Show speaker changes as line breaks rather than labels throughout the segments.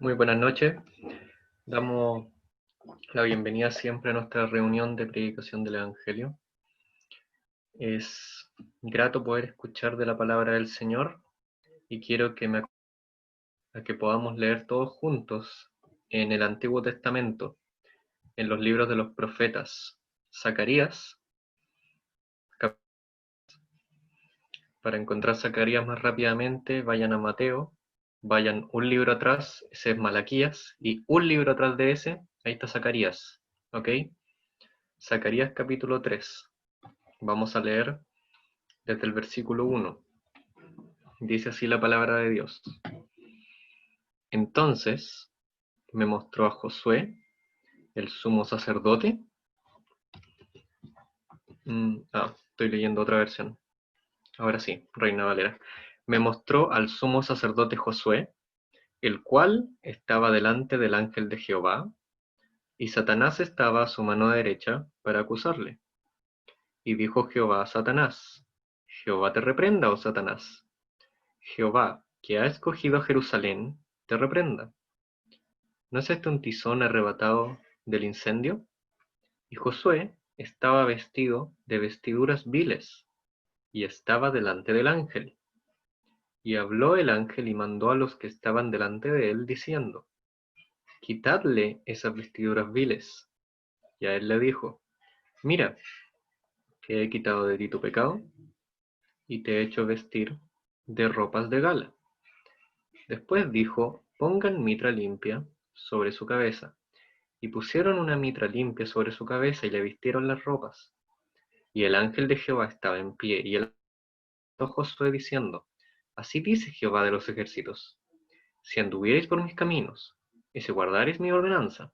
Muy buenas noches. Damos la bienvenida siempre a nuestra reunión de predicación del Evangelio. Es grato poder escuchar de la palabra del Señor y quiero a que podamos leer todos juntos en el Antiguo Testamento, en los libros de los profetas. Zacarías, para encontrar Zacarías más rápidamente, vayan a Mateo, vayan un libro atrás, ese es Malaquías, y un libro atrás de ese, ahí está Zacarías, ¿ok? Zacarías capítulo 3. Vamos a leer desde el versículo 1. Dice así la palabra de Dios. Entonces me mostró a Josué, el sumo sacerdote. Estoy leyendo otra versión. Ahora sí, Reina Valera. Me mostró al sumo sacerdote Josué, el cual estaba delante del ángel de Jehová, y Satanás estaba a su mano derecha para acusarle. Y dijo Jehová a Satanás: Jehová te reprenda, oh Satanás. Jehová, que ha escogido a Jerusalén, te reprenda. ¿No es este un tizón arrebatado del incendio? Y Josué estaba vestido de vestiduras viles, y estaba delante del ángel. Y habló el ángel y mandó a los que estaban delante de él, diciendo: Quitadle esas vestiduras viles. Y a él le dijo: Mira, que he quitado de ti tu pecado, y te he hecho vestir de ropas de gala. Después dijo: Pongan mitra limpia sobre su cabeza. Y pusieron una mitra limpia sobre su cabeza y le vistieron las ropas. Y el ángel de Jehová estaba en pie, y él habló a Josué diciendo: Así dice Jehová de los ejércitos: Si anduviereis por mis caminos, y si guardareis mi ordenanza,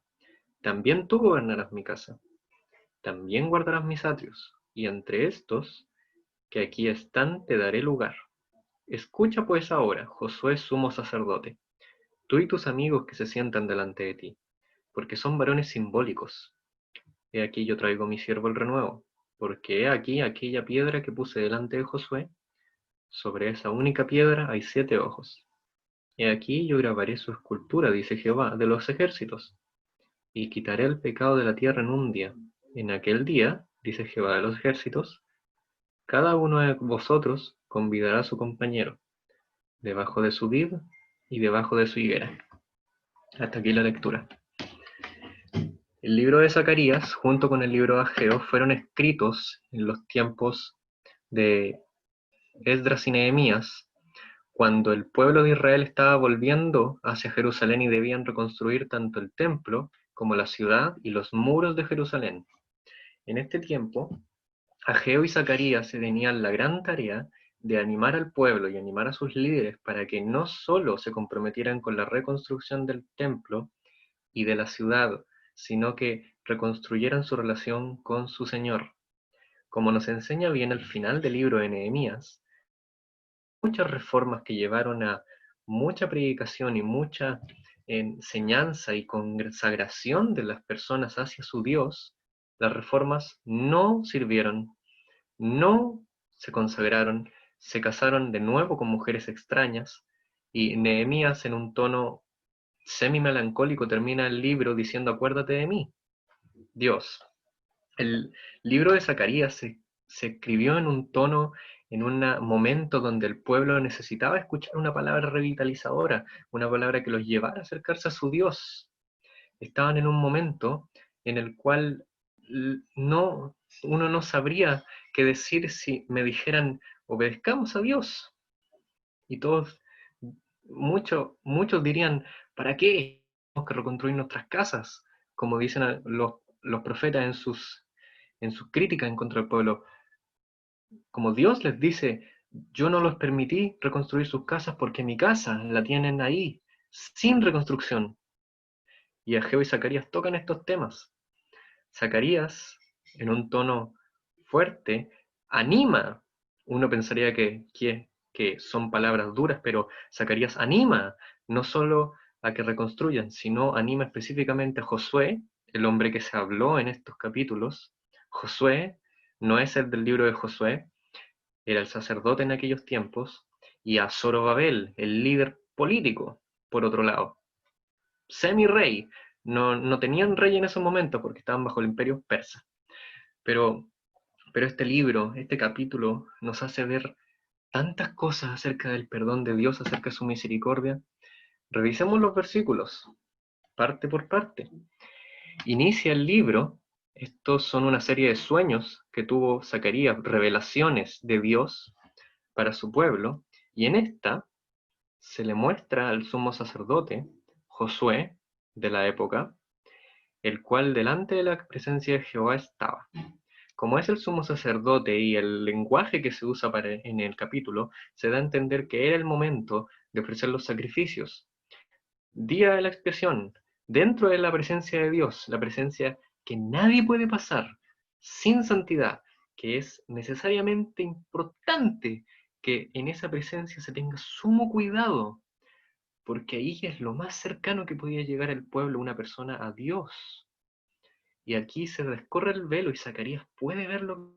también tú gobernarás mi casa, también guardarás mis atrios, y entre estos que aquí están te daré lugar. Escucha pues ahora, Josué sumo sacerdote, tú y tus amigos que se sientan delante de ti, porque son varones simbólicos. He aquí yo traigo mi siervo el renuevo, porque he aquí aquella piedra que puse delante de Josué, sobre esa única piedra hay 7 ojos. He aquí yo grabaré su escultura, dice Jehová de los ejércitos, y quitaré el pecado de la tierra en un día. En aquel día, dice Jehová de los ejércitos, cada uno de vosotros convidará a su compañero, debajo de su vid y debajo de su higuera. Hasta aquí la lectura. El libro de Zacarías, junto con el libro de Ageo, fueron escritos en los tiempos de Esdras y Nehemías, cuando el pueblo de Israel estaba volviendo hacia Jerusalén y debían reconstruir tanto el templo como la ciudad y los muros de Jerusalén. En este tiempo, Ageo y Zacarías se tenían la gran tarea de animar al pueblo y animar a sus líderes para que no solo se comprometieran con la reconstrucción del templo y de la ciudad, sino que reconstruyeran su relación con su Señor. Como nos enseña bien el final del libro de Nehemías, muchas reformas que llevaron a mucha predicación y mucha enseñanza y consagración de las personas hacia su Dios, las reformas no sirvieron, no se consagraron, se casaron de nuevo con mujeres extrañas, y Nehemías en un tono semi-melancólico termina el libro diciendo: acuérdate de mí, Dios. El libro de Zacarías se escribió en un tono, en un momento donde el pueblo necesitaba escuchar una palabra revitalizadora, una palabra que los llevara a acercarse a su Dios. Estaban en un momento en el cual no, uno no sabría qué decir si me dijeran: obedezcamos a Dios. Y todos, muchos dirían: ¿para qué tenemos que reconstruir nuestras casas? Como dicen los profetas en sus críticas en contra del pueblo. Como Dios les dice: yo no los permití reconstruir sus casas porque mi casa la tienen ahí, sin reconstrucción. Y Ageo y Zacarías tocan estos temas. Zacarías, en un tono fuerte, anima. Uno pensaría que son palabras duras, pero Zacarías anima no solo a que reconstruyan, sino anima específicamente a Josué, el hombre que se habló en estos capítulos. Josué no es el del libro de Josué, era el sacerdote en aquellos tiempos, y a Zorobabel, el líder político, por otro lado. semi-rey. No tenían rey en ese momento porque estaban bajo el imperio persa. Pero, pero este libro, este capítulo, nos hace ver tantas cosas acerca del perdón de Dios, acerca de su misericordia. Revisemos los versículos, parte por parte. Inicia el libro, estos son una serie de sueños que tuvo Zacarías, revelaciones de Dios para su pueblo, y en esta se le muestra al sumo sacerdote, Josué, de la época, el cual delante de la presencia de Jehová estaba. Como es el sumo sacerdote y el lenguaje que se usa en el capítulo, se da a entender que era el momento de ofrecer los sacrificios. Día de la expiación, dentro de la presencia de Dios, la presencia que nadie puede pasar sin santidad, que es necesariamente importante que en esa presencia se tenga sumo cuidado, porque ahí es lo más cercano que podía llegar el pueblo, una persona, a Dios. Y aquí se descorre el velo y Zacarías puede verlo,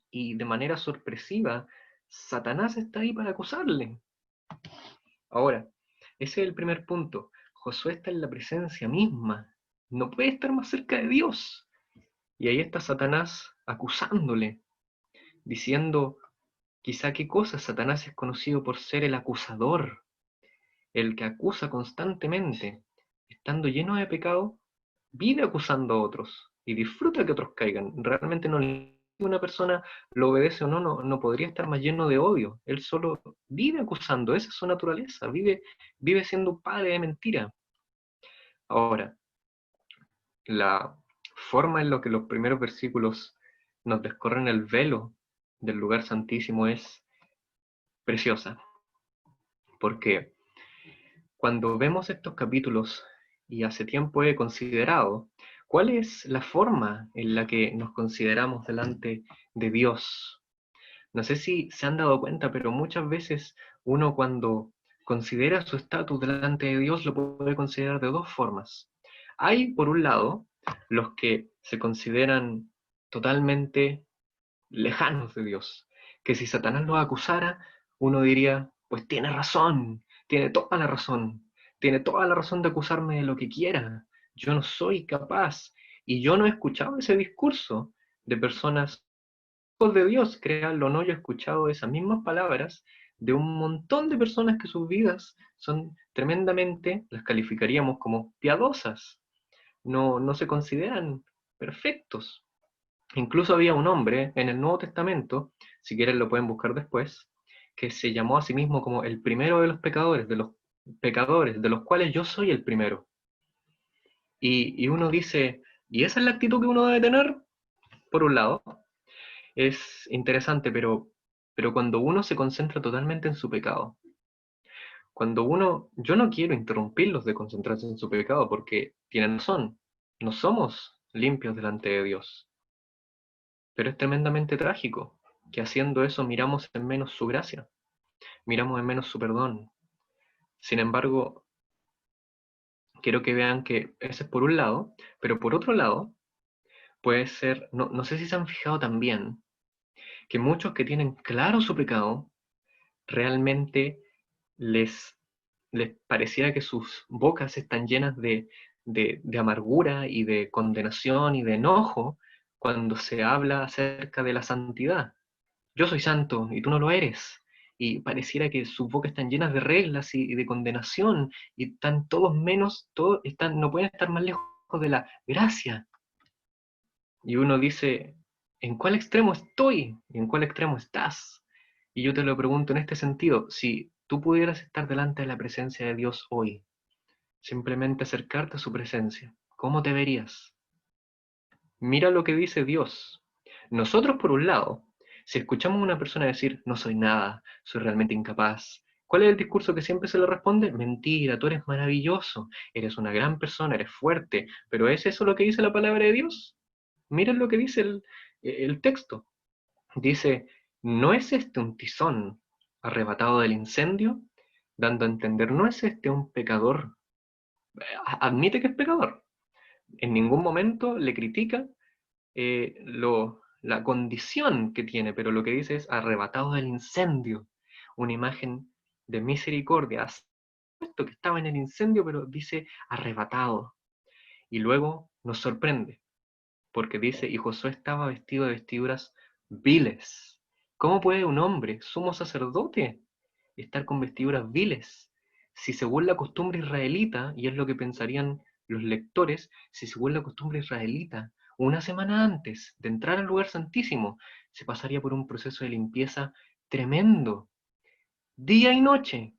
y de manera sorpresiva, Satanás está ahí para acusarle. Ahora, ese es el primer punto. Josué está en la presencia misma. No puede estar más cerca de Dios. Y ahí está Satanás acusándole, diciendo, quizá qué cosa. Satanás es conocido por ser el acusador, el que acusa constantemente. Estando lleno de pecado, vive acusando a otros y disfruta que otros caigan. Realmente no le una persona lo obedece o no, no podría estar más lleno de odio. Él solo vive acusando, esa es su naturaleza, vive siendo un padre de mentira. Ahora, la forma en la que los primeros versículos nos descorren el velo del lugar santísimo es preciosa, porque cuando vemos estos capítulos, y hace tiempo he considerado, ¿cuál es la forma en la que nos consideramos delante de Dios? No sé si se han dado cuenta, pero muchas veces uno cuando considera su estatus delante de Dios lo puede considerar de dos formas. Hay, por un lado, los que se consideran totalmente lejanos de Dios, que si Satanás los acusara, uno diría, pues tiene razón, tiene toda la razón de acusarme de lo que quiera, yo no soy capaz. Y yo no he escuchado ese discurso de personas de Dios, créanlo o no, yo he escuchado esas mismas palabras de un montón de personas que sus vidas son tremendamente, las calificaríamos como piadosas, no se consideran perfectos. Incluso había un hombre en el Nuevo Testamento, si quieren lo pueden buscar después, que se llamó a sí mismo como el primero de los cuales yo soy el primero. Y uno dice, ¿y esa es la actitud que uno debe tener? Por un lado, es interesante, pero cuando uno se concentra totalmente en su pecado, yo no quiero interrumpirlos de concentrarse en su pecado porque tienen razón, no somos limpios delante de Dios. Pero es tremendamente trágico que haciendo eso miramos en menos su gracia, miramos en menos su perdón. Sin embargo, quiero que vean que ese es por un lado, pero por otro lado, puede ser, no sé si se han fijado también, que muchos que tienen claro su pecado, realmente les, les pareciera que sus bocas están llenas de amargura y de condenación y de enojo cuando se habla acerca de la santidad. Yo soy santo y tú no lo eres. Y pareciera que sus bocas están llenas de reglas y de condenación, y están todos menos, no pueden estar más lejos de la gracia. Y uno dice, ¿en cuál extremo estoy? ¿Y en cuál extremo estás? Y yo te lo pregunto en este sentido, si tú pudieras estar delante de la presencia de Dios hoy, simplemente acercarte a su presencia, ¿cómo te verías? Mira lo que dice Dios. Nosotros, por un lado, si escuchamos a una persona decir, no soy nada, soy realmente incapaz, ¿cuál es el discurso que siempre se le responde? Mentira, tú eres maravilloso, eres una gran persona, eres fuerte, pero ¿es eso lo que dice la palabra de Dios? Miren lo que dice el texto. Dice, ¿no es este un tizón arrebatado del incendio? Dando a entender, ¿no es este un pecador? Admite que es pecador. En ningún momento le critica la condición que tiene, pero lo que dice es arrebatado del incendio, una imagen de misericordia, esto, que estaba en el incendio, pero dice arrebatado. Y luego nos sorprende, porque dice, y Josué estaba vestido de vestiduras viles. ¿Cómo puede un hombre, sumo sacerdote, estar con vestiduras viles? Si según la costumbre israelita, y es lo que pensarían los lectores, si según la costumbre israelita, una semana antes de entrar al lugar santísimo, se pasaría por un proceso de limpieza tremendo, día y noche,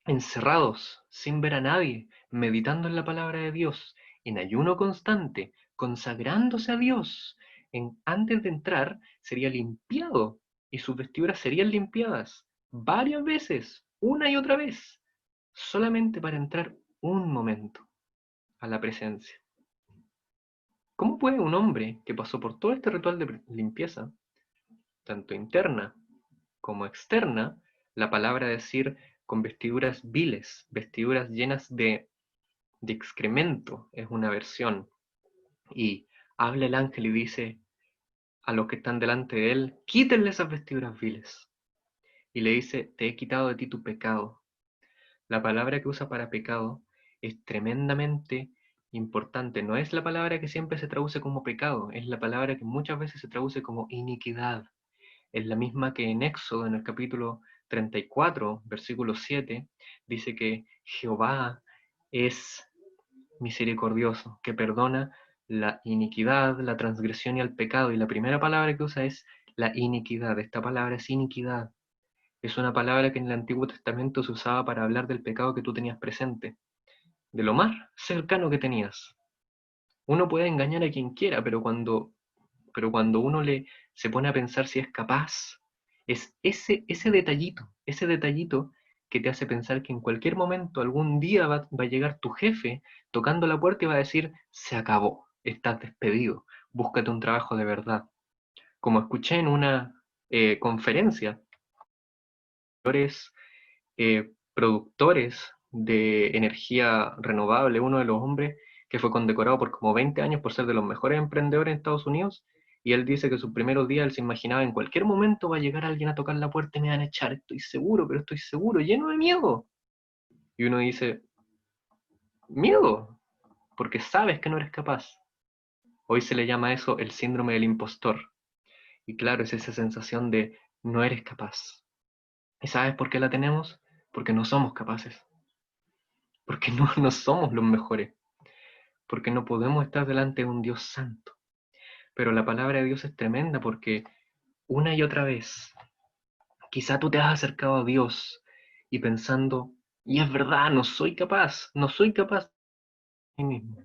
encerrados, sin ver a nadie, meditando en la palabra de Dios, en ayuno constante, consagrándose a Dios. Antes de entrar sería limpiado y sus vestiduras serían limpiadas varias veces, una y otra vez, solamente para entrar un momento a la presencia. ¿Cómo puede un hombre que pasó por todo este ritual de limpieza, tanto interna como externa, la palabra decir con vestiduras viles, vestiduras llenas de excremento, es una versión? Y habla el ángel y dice a los que están delante de él, quítenle esas vestiduras viles. Y le dice, te he quitado de ti tu pecado. La palabra que usa para pecado es tremendamente importante. No es la palabra que siempre se traduce como pecado, es la palabra que muchas veces se traduce como iniquidad. Es la misma que en Éxodo, en el capítulo 34, versículo 7, dice que Jehová es misericordioso, que perdona la iniquidad, la transgresión y el pecado. Y la primera palabra que usa es la iniquidad. Esta palabra es iniquidad. Es una palabra que en el Antiguo Testamento se usaba para hablar del pecado que tú tenías presente, de lo más cercano que tenías. Uno puede engañar a quien quiera, pero cuando uno se pone a pensar si es capaz, es ese detallito que te hace pensar que en cualquier momento, algún día va a llegar tu jefe tocando la puerta y va a decir, se acabó, estás despedido, búscate un trabajo de verdad. Como escuché en una conferencia, productores de energía renovable, uno de los hombres que fue condecorado por como 20 años por ser de los mejores emprendedores en Estados Unidos, y él dice que sus primeros días él se imaginaba en cualquier momento va a llegar alguien a tocar la puerta y me van a echar, estoy seguro, pero estoy seguro, lleno de miedo. Y uno dice, miedo, porque sabes que no eres capaz. Hoy se le llama eso el síndrome del impostor. Y claro, es esa sensación de no eres capaz. ¿Y sabes por qué la tenemos? Porque no somos capaces. Porque no somos los mejores. Porque no podemos estar delante de un Dios santo. Pero la palabra de Dios es tremenda porque una y otra vez, quizá tú te has acercado a Dios y pensando, y es verdad, no soy capaz de mí mismo.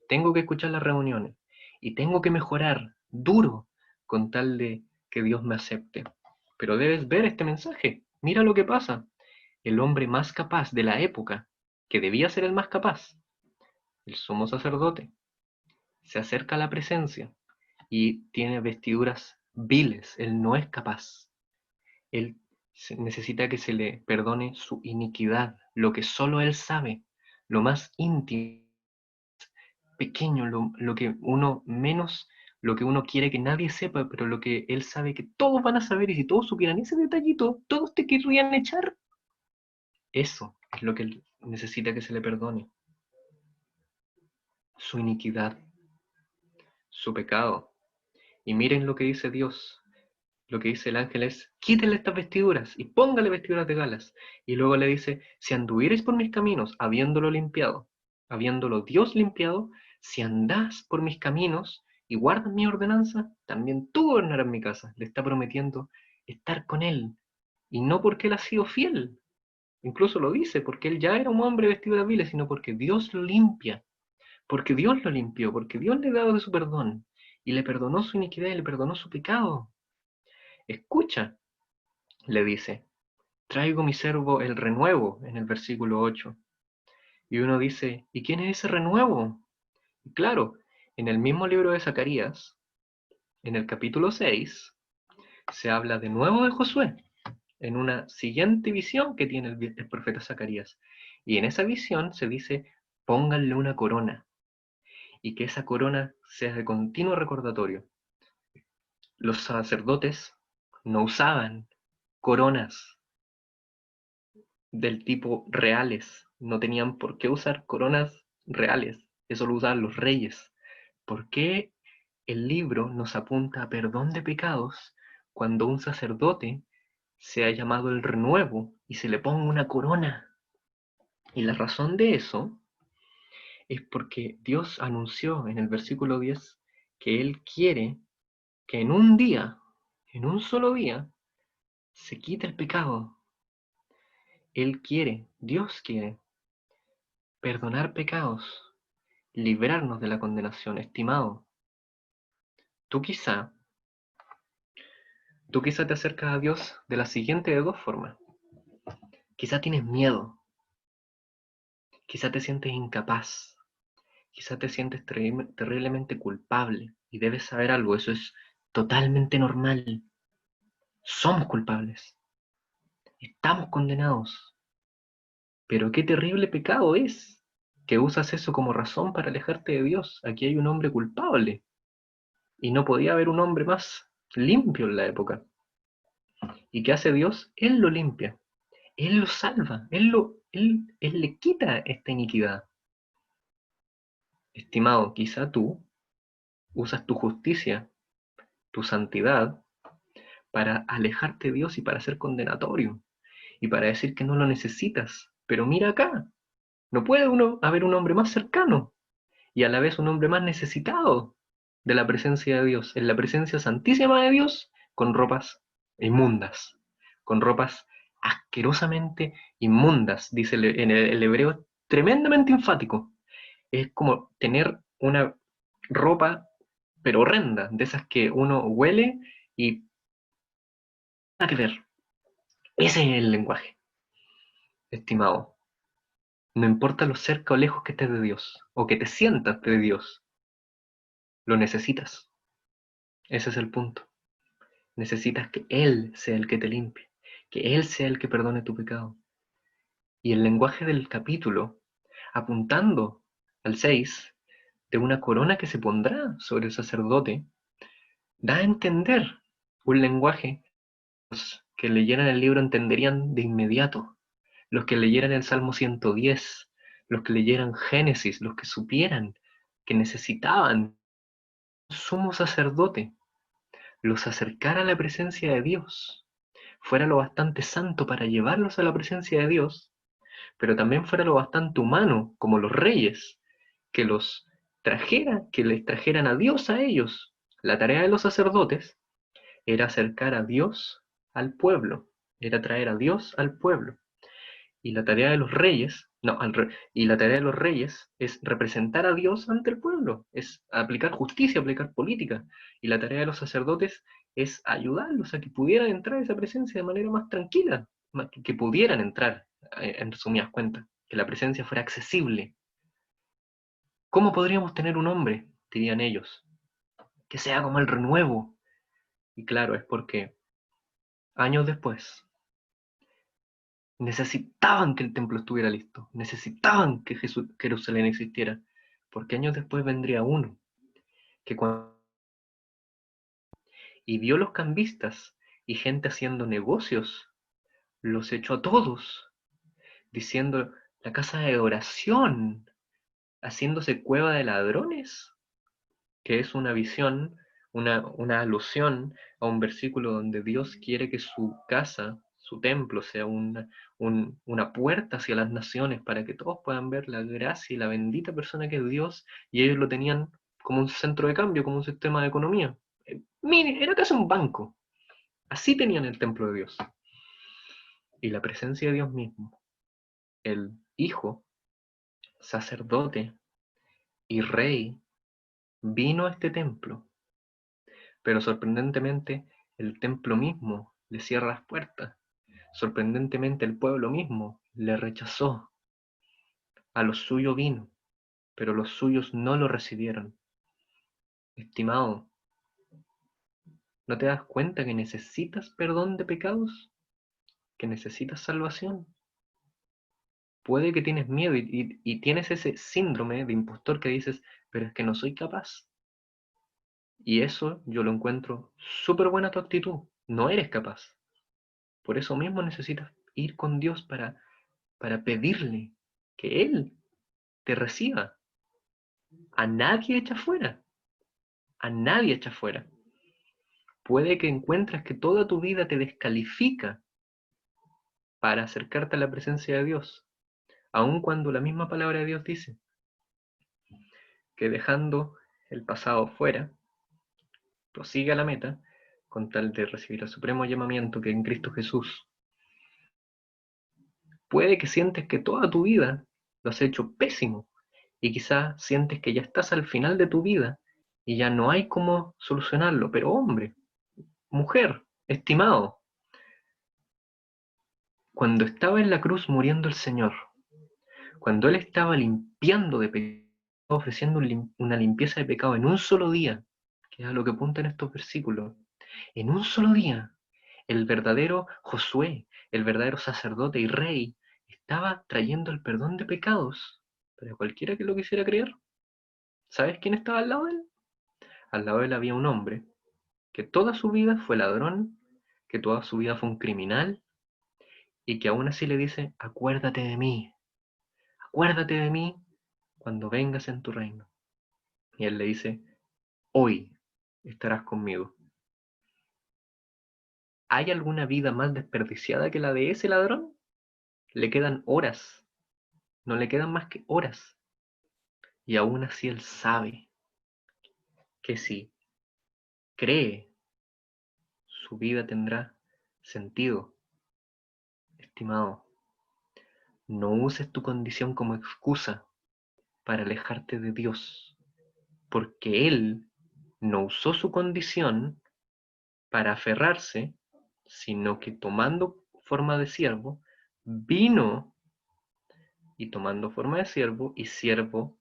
Tengo que escuchar las reuniones y tengo que mejorar duro con tal de que Dios me acepte. Pero debes ver este mensaje. Mira lo que pasa. El hombre más capaz de la época, que debía ser el más capaz, el sumo sacerdote, se acerca a la presencia y tiene vestiduras viles. Él no es capaz. Él necesita que se le perdone su iniquidad, lo que solo él sabe, lo más íntimo, pequeño, lo que uno menos, lo que uno quiere que nadie sepa, pero lo que él sabe que todos van a saber, y si todos supieran ese detallito, todos te querrían echar. Eso es lo que él necesita que se le perdone. Su iniquidad, su pecado. Y miren lo que dice Dios. Lo que dice el ángel es, quítenle estas vestiduras y póngale vestiduras de galas. Y luego le dice, si anduviereis por mis caminos, habiéndolo limpiado, habiéndolo Dios limpiado, si andás por mis caminos y guardas mi ordenanza, también tú gobernarás mi casa. Le está prometiendo estar con él. Y no porque él ha sido fiel. Incluso lo dice, porque él ya era un hombre vestido de viles, sino porque Dios lo limpia. Porque Dios lo limpió, porque Dios le ha dado de su perdón. Y le perdonó su iniquidad y le perdonó su pecado. Escucha, le dice, traigo mi servo el renuevo en el versículo 8. Y uno dice, ¿y quién es ese renuevo? Y claro, en el mismo libro de Zacarías, en el capítulo 6, se habla de nuevo de Josué, en una siguiente visión que tiene el profeta Zacarías. Y en esa visión se dice, pónganle una corona, y que esa corona sea de continuo recordatorio. Los sacerdotes no usaban coronas del tipo reales. No tenían por qué usar coronas reales. Eso lo usaban los reyes. ¿Por qué el libro nos apunta a perdón de pecados cuando un sacerdote se ha llamado el renuevo y se le ponga una corona? Y la razón de eso es porque Dios anunció en el versículo 10 que Él quiere que en un día, en un solo día, se quite el pecado. Él quiere, Dios quiere, perdonar pecados, librarnos de la condenación, estimado. Tú quizá, tú quizá te acercas a Dios de la siguiente de dos formas. Quizá tienes miedo, quizá te sientes incapaz, quizá te sientes terriblemente culpable y debes saber algo, eso es totalmente normal. Somos culpables, estamos condenados, pero qué terrible pecado es que usas eso como razón para alejarte de Dios. Aquí hay un hombre culpable y no podía haber un hombre más limpio en la época. ¿Y qué hace Dios? Él lo limpia, Él lo salva, Él le quita esta iniquidad. Estimado, quizá tú usas tu justicia, tu santidad, para alejarte de Dios y para ser condenatorio, y para decir que no lo necesitas. Pero mira acá, no puede haber un hombre más cercano, y a la vez un hombre más necesitado de la presencia de Dios, en la presencia santísima de Dios, con ropas inmundas, con ropas asquerosamente inmundas, dice en el hebreo tremendamente enfático. Es como tener una ropa, pero horrenda, de esas que uno huele y nada que ver. Ese es el lenguaje, estimado. No importa lo cerca o lejos que estés de Dios, o que te sientas de Dios, lo necesitas. Ese es el punto. Necesitas que Él sea el que te limpie, que Él sea el que perdone tu pecado. Y el lenguaje del capítulo, apuntando al 6 de una corona que se pondrá sobre el sacerdote, da a entender un lenguaje que los que leyeran el libro entenderían de inmediato. Los que leyeran el Salmo 110, los que leyeran Génesis, los que supieran que necesitaban un sumo sacerdote, los acercara a la presencia de Dios, fuera lo bastante santo para llevarlos a la presencia de Dios, pero también fuera lo bastante humano, como los reyes, que los trajera, que les trajeran a Dios a ellos. La tarea de los sacerdotes era acercar a Dios al pueblo, era traer a Dios al pueblo. Y la tarea de los reyes, no, y la tarea de los reyes es representar a Dios ante el pueblo, es aplicar justicia, aplicar política. Y la tarea de los sacerdotes es ayudarlos a que pudieran entrar a esa presencia de manera más tranquila, que pudieran entrar, en resumidas cuentas, que la presencia fuera accesible. ¿Cómo podríamos tener un hombre, dirían ellos, que sea como el renuevo? Y claro, es porque años después necesitaban que el templo estuviera listo, necesitaban que Jerusalén existiera, porque años después vendría uno que cuando y vio los cambistas y gente haciendo negocios, los echó a todos, diciendo la casa de oración, haciéndose cueva de ladrones, que es una visión, una alusión a un versículo donde Dios quiere que su casa, su templo, sea una puerta hacia las naciones para que todos puedan ver la gracia y la bendita persona que es Dios, y ellos lo tenían como un centro de cambio, como un sistema de economía. Mire, era casi un banco. Así tenían el templo de Dios. Y la presencia de Dios mismo, el Hijo, sacerdote y rey, vino a este templo. Pero sorprendentemente el templo mismo le cierra las puertas. Sorprendentemente el pueblo mismo le rechazó. A los suyos vino, pero los suyos no lo recibieron. Estimado, ¿no te das cuenta que necesitas perdón de pecados? ¿Que necesitas salvación? Puede que tienes miedo y tienes ese síndrome de impostor que dices, pero es que no soy capaz. Y eso yo lo encuentro súper buena tu actitud. No eres capaz. Por eso mismo necesitas ir con Dios para para pedirle que Él te reciba. A nadie echa fuera. A nadie echa fuera. Puede que encuentres que toda tu vida te descalifica para acercarte a la presencia de Dios, aun cuando la misma palabra de Dios dice que dejando el pasado fuera, prosigue a la meta con tal de recibir el supremo llamamiento que en Cristo Jesús. Puede que sientes que toda tu vida lo has hecho pésimo y quizás sientes que ya estás al final de tu vida y ya no hay cómo solucionarlo, pero hombre, mujer, estimado, cuando estaba en la cruz muriendo el Señor, cuando Él estaba limpiando de pecado, ofreciendo una limpieza de pecado en un solo día, que es a lo que apuntan estos versículos, en un solo día, el verdadero Josué, el verdadero sacerdote y rey, estaba trayendo el perdón de pecados para cualquiera que lo quisiera creer. ¿Sabes quién estaba al lado de él? Al lado de él había un hombre que toda su vida fue ladrón, que toda su vida fue un criminal, y que aún así le dice, acuérdate de mí cuando vengas en tu reino. Y él le dice, hoy estarás conmigo. ¿Hay alguna vida más desperdiciada que la de ese ladrón? Le quedan horas, no le quedan más que horas. Y aún así él sabe que si cree, su vida tendrá sentido. Estimado, no uses tu condición como excusa para alejarte de Dios, porque Él no usó su condición para aferrarse, sino que tomando forma de siervo, vino y tomando forma de siervo y siervo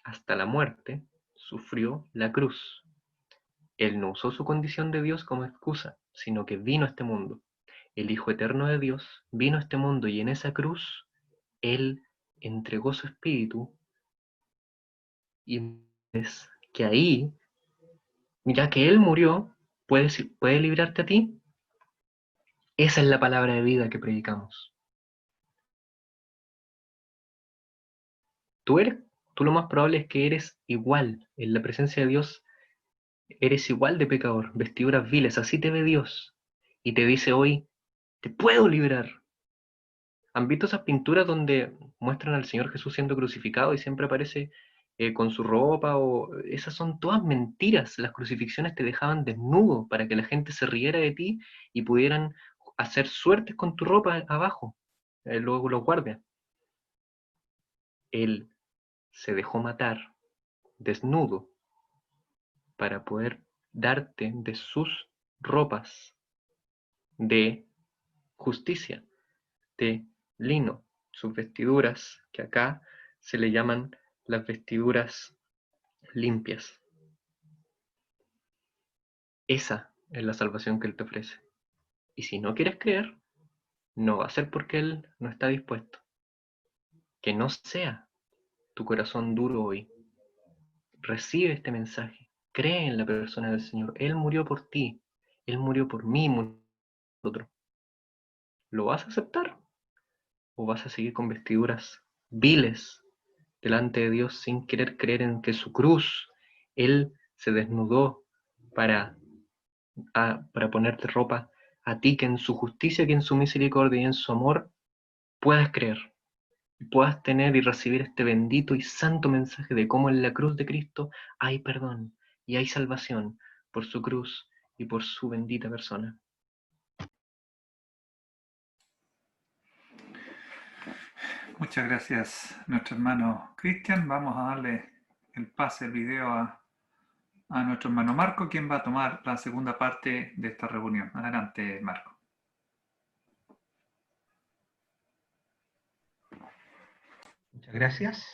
hasta la muerte, sufrió la cruz. Él no usó su condición de Dios como excusa, sino que vino a este mundo. El Hijo Eterno de Dios vino a este mundo y en esa cruz Él entregó su espíritu y es que ahí, ya que Él murió, puede librarte a ti. Esa es la palabra de vida que predicamos. Tú eres, tú lo más probable es que eres igual, en la presencia de Dios, eres igual de pecador, vestiduras viles, así te ve Dios. Y te dice hoy, te puedo librar. ¿Han visto esas pinturas donde muestran al Señor Jesús siendo crucificado y siempre aparece con su ropa? Esas son todas mentiras. Las crucifixiones te dejaban desnudo para que la gente se riera de ti y pudieran hacer suertes con tu ropa abajo. Luego los guardias. Él se dejó matar desnudo para poder darte de sus ropas de justicia, de lino, sus vestiduras, que acá se le llaman las vestiduras limpias. Esa es la salvación que Él te ofrece. Y si no quieres creer, no va a ser porque Él no está dispuesto. Que no sea tu corazón duro hoy. Recibe este mensaje. Cree en la persona del Señor. Él murió por ti. Él murió por mí, murió por nosotros. ¿Lo vas a aceptar? ¿O vas a seguir con vestiduras viles delante de Dios sin querer creer en que su cruz, Él se desnudó para, para ponerte ropa a ti, que en su justicia, que en su misericordia y en su amor puedas creer, y puedas tener y recibir este bendito y santo mensaje de cómo en la cruz de Cristo hay perdón y hay salvación por su cruz y por su bendita persona.
Muchas gracias, nuestro hermano Cristian. Vamos a darle el pase, el video a nuestro hermano Marco, quien va a tomar la segunda parte de esta reunión. Adelante, Marco.
Muchas gracias.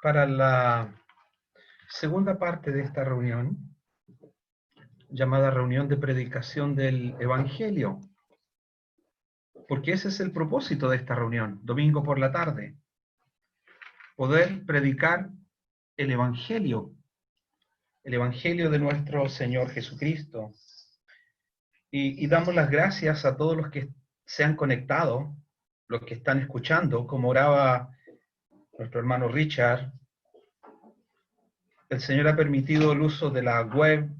Para la segunda parte de esta reunión, llamada reunión de predicación del Evangelio, porque ese es el propósito de esta reunión, domingo por la tarde, poder predicar el Evangelio de nuestro Señor Jesucristo. Y damos las gracias a todos los que se han conectado los que están escuchando, como oraba nuestro hermano Richard, el Señor ha permitido el uso de la web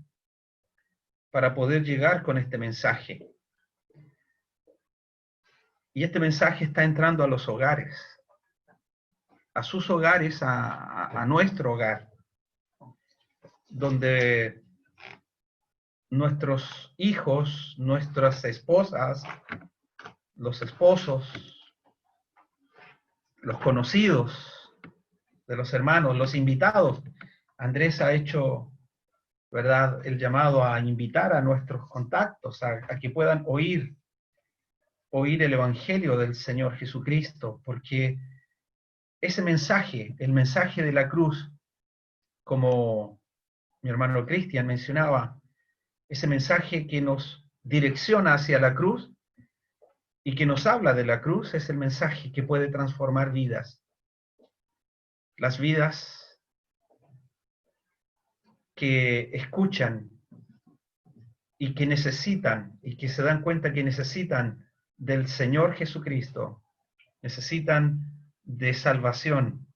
para poder llegar con este mensaje. Y este mensaje está entrando a los hogares, a sus hogares, a nuestro hogar, donde nuestros hijos, nuestras esposas, los esposos, los conocidos de los hermanos, los invitados. Andrés ha hecho, ¿verdad?, el llamado a invitar a nuestros contactos a que puedan oír el Evangelio del Señor Jesucristo, porque ese mensaje, el mensaje de la cruz, como mi hermano Cristian mencionaba, ese mensaje que nos direcciona hacia la cruz y que nos habla de la cruz, es el mensaje que puede transformar vidas. Las vidas que escuchan y que necesitan, y que se dan cuenta que necesitan del Señor Jesucristo, necesitan de salvación.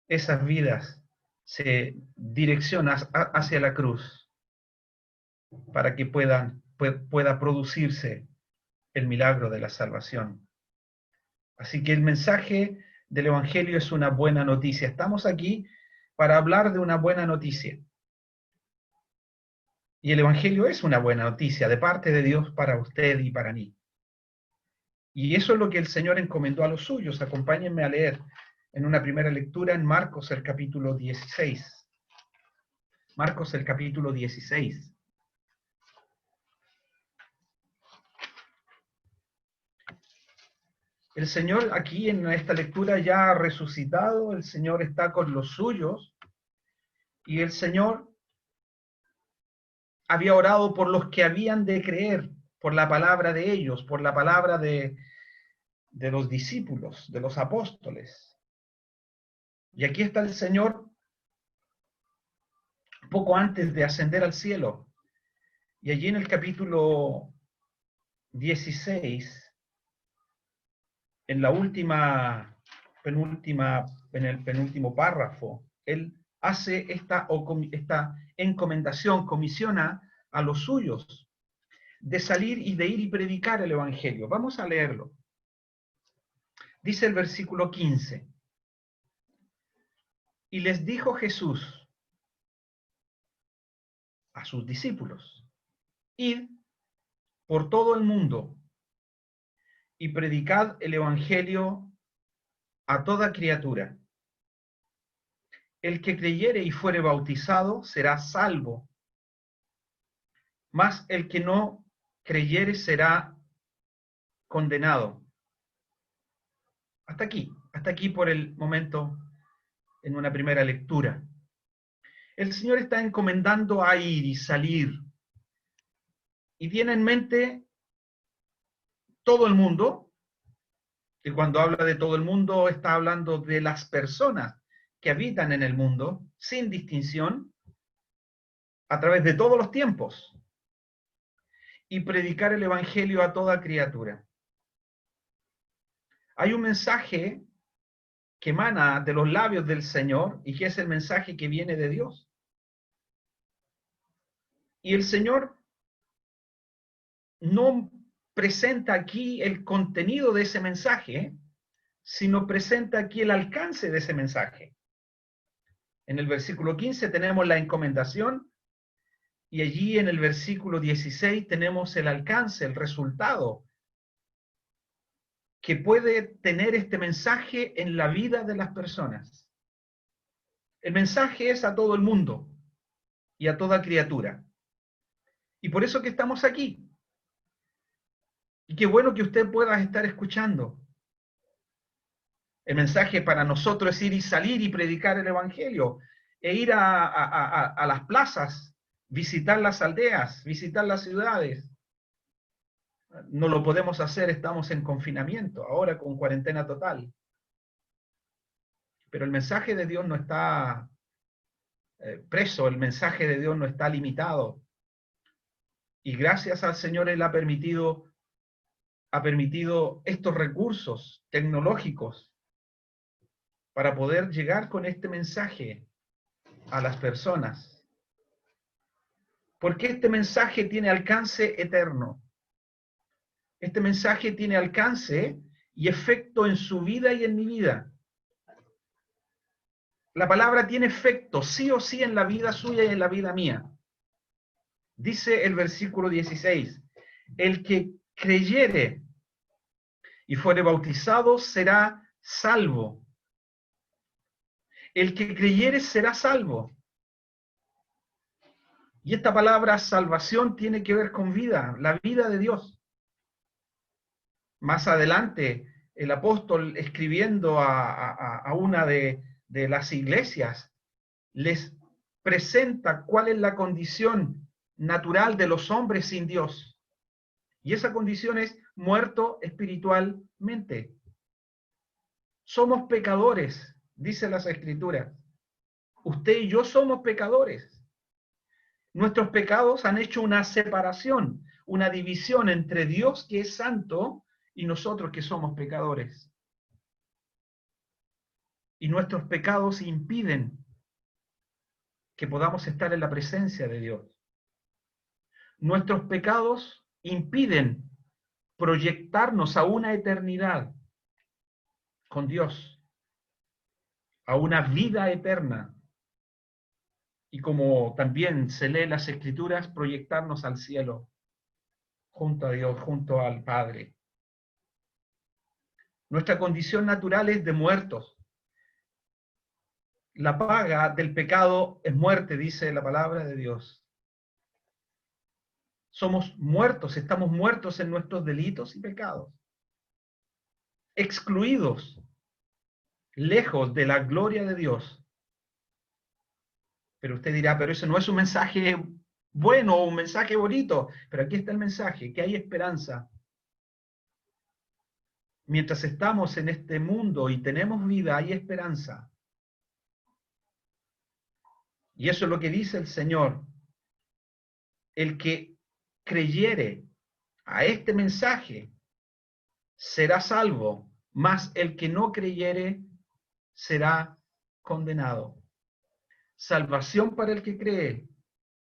Esas vidas se direccionan hacia la cruz para que pueda producirse el milagro de la salvación. Así que el mensaje del Evangelio es una buena noticia. Estamos aquí para hablar de una buena noticia. Y el Evangelio es una buena noticia de parte de Dios para usted y para mí. Y eso es lo que el Señor encomendó a los suyos. Acompáñenme a leer en una primera lectura en Marcos, el capítulo 16. Marcos, el capítulo 16. El Señor aquí en esta lectura ya ha resucitado, el Señor está con los suyos, y el Señor había orado por los que habían de creer, por la palabra de ellos, por la palabra de los discípulos, de los apóstoles. Y aquí está el Señor poco antes de ascender al cielo. Y allí en el capítulo 16, en el penúltimo párrafo, Él hace esta encomendación, comisiona a los suyos de salir y de ir y predicar el Evangelio. Vamos a leerlo. Dice el versículo 15. Y les dijo Jesús a sus discípulos: id por todo el mundo y predicad el Evangelio a toda criatura. El que creyere y fuere bautizado será salvo, mas el que no creyere será condenado. Hasta aquí por el momento en una primera lectura. El Señor está encomendando a ir y salir, y tiene en mente todo el mundo, y cuando habla de todo el mundo está hablando de las personas que habitan en el mundo, sin distinción, a través de todos los tiempos, y predicar el Evangelio a toda criatura. Hay un mensaje que emana de los labios del Señor y que es el mensaje que viene de Dios. Y el Señor no presenta aquí el contenido de ese mensaje, sino presenta aquí el alcance de ese mensaje. En el versículo 15 tenemos la encomendación y allí en el versículo 16 tenemos el alcance, el resultado que puede tener este mensaje en la vida de las personas. El mensaje es a todo el mundo y a toda criatura. Y por eso que estamos aquí. Y qué bueno que usted pueda estar escuchando. El mensaje para nosotros es ir y salir y predicar el Evangelio, e ir a las plazas, visitar las aldeas, visitar las ciudades. No lo podemos hacer, estamos en confinamiento, ahora con cuarentena total. Pero el mensaje de Dios no está preso, el mensaje de Dios no está limitado. Y gracias al Señor Él ha permitido ha permitido estos recursos tecnológicos para poder llegar con este mensaje a las personas. Porque este mensaje tiene alcance eterno. Este mensaje tiene alcance y efecto en su vida y en mi vida. La palabra tiene efecto sí o sí en la vida suya y en la vida mía. Dice el versículo 16, el que creyere y fuere bautizado será salvo. El que creyere será salvo. Y esta palabra salvación tiene que ver con vida, la vida de Dios. Más adelante, el apóstol escribiendo a una de las iglesias, les presenta cuál es la condición natural de los hombres sin Dios. Y esa condición es muerto espiritualmente. Somos pecadores, dice las Escrituras. Usted y yo somos pecadores. Nuestros pecados han hecho una separación, una división entre Dios, que es santo, y nosotros, que somos pecadores. Y nuestros pecados impiden que podamos estar en la presencia de Dios. Nuestros pecados impiden proyectarnos a una eternidad con Dios, a una vida eterna. Y como también se lee en las Escrituras, proyectarnos al cielo, junto a Dios, junto al Padre. Nuestra condición natural es de muertos. La paga del pecado es muerte, dice la palabra de Dios. Somos muertos, estamos muertos en nuestros delitos y pecados. Excluidos, lejos de la gloria de Dios. Pero usted dirá, pero eso no es un mensaje bueno o un mensaje bonito. Pero aquí está el mensaje, que hay esperanza. Mientras estamos en este mundo y tenemos vida, hay esperanza. Y eso es lo que dice el Señor. El que creyere a este mensaje será salvo, mas el que no creyere será condenado. Salvación para el que cree,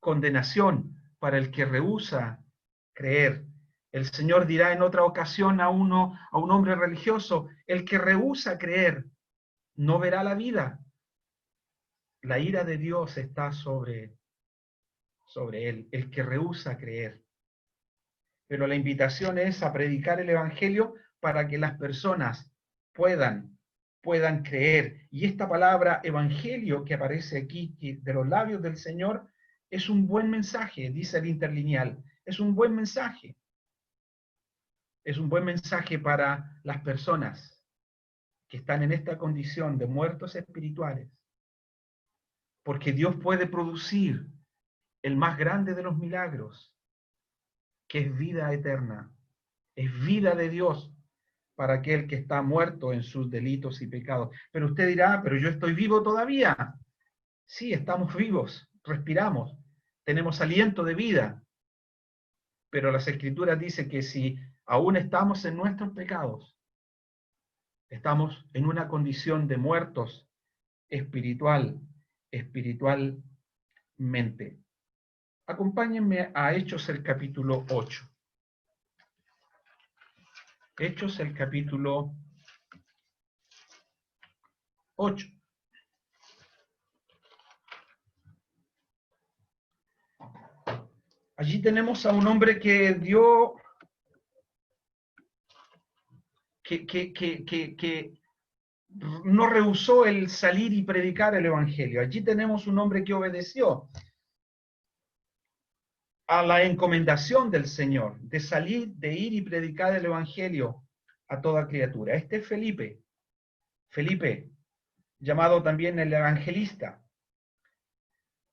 condenación para el que rehúsa creer. El Señor dirá en otra ocasión a un hombre religioso, el que rehúsa creer no verá la vida. La ira de Dios está sobre él, el que rehúsa creer. Pero la invitación es a predicar el Evangelio para que las personas puedan creer. Y esta palabra evangelio que aparece aquí de los labios del Señor es un buen mensaje, dice el interlineal. Es un buen mensaje. Es un buen mensaje para las personas que están en esta condición de muertos espirituales. Porque Dios puede producir el más grande de los milagros, que es vida eterna. Es vida de Dios para aquel que está muerto en sus delitos y pecados. Pero usted dirá, pero yo estoy vivo todavía. Sí, estamos vivos, respiramos, tenemos aliento de vida. Pero las Escrituras dicen que si aún estamos en nuestros pecados, estamos en una condición de muertos espiritualmente. Acompáñenme a Hechos el capítulo 8. Hechos el capítulo 8. Allí tenemos a un hombre que dio, que no rehusó el salir y predicar el Evangelio. Allí tenemos un hombre que obedeció a la encomendación del Señor, de salir, de ir y predicar el Evangelio a toda criatura. Este es Felipe, llamado también el evangelista.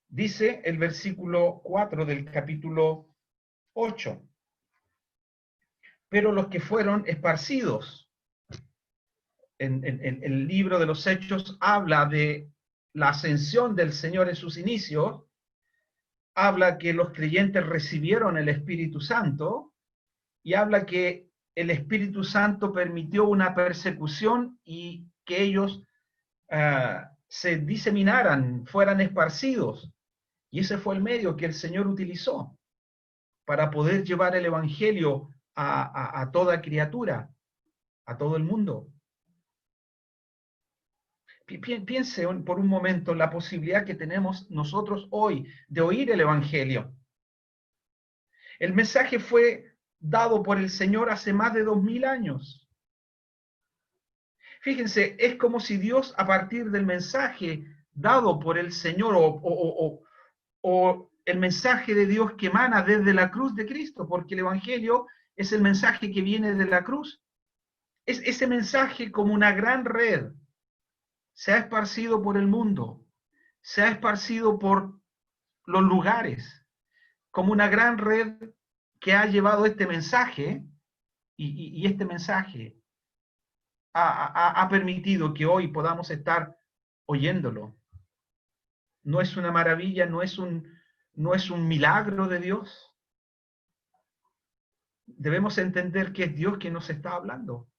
Dice el versículo 4 del capítulo 8. Pero los que fueron esparcidos, en el libro de los Hechos habla de la ascensión del Señor en sus inicios, habla que los creyentes recibieron el Espíritu Santo, y habla que el Espíritu Santo permitió una persecución y que ellos se diseminaran, fueran esparcidos. Y ese fue el medio que el Señor utilizó para poder llevar el Evangelio a toda criatura, a todo el mundo. Piense por un momento en la posibilidad que tenemos nosotros hoy de oír el Evangelio. El mensaje fue dado por el Señor hace más de 2000 años. Fíjense, es como si Dios, a partir del mensaje dado por el Señor o el mensaje de Dios que emana desde la cruz de Cristo, porque el Evangelio es el mensaje que viene de la cruz. Es ese mensaje como una gran red. Se ha esparcido por el mundo, se ha esparcido por los lugares, como una gran red que ha llevado este mensaje, y este mensaje ha permitido que hoy podamos estar oyéndolo. ¿No es una maravilla? ¿No es un milagro de Dios? Debemos entender que es Dios quien nos está hablando.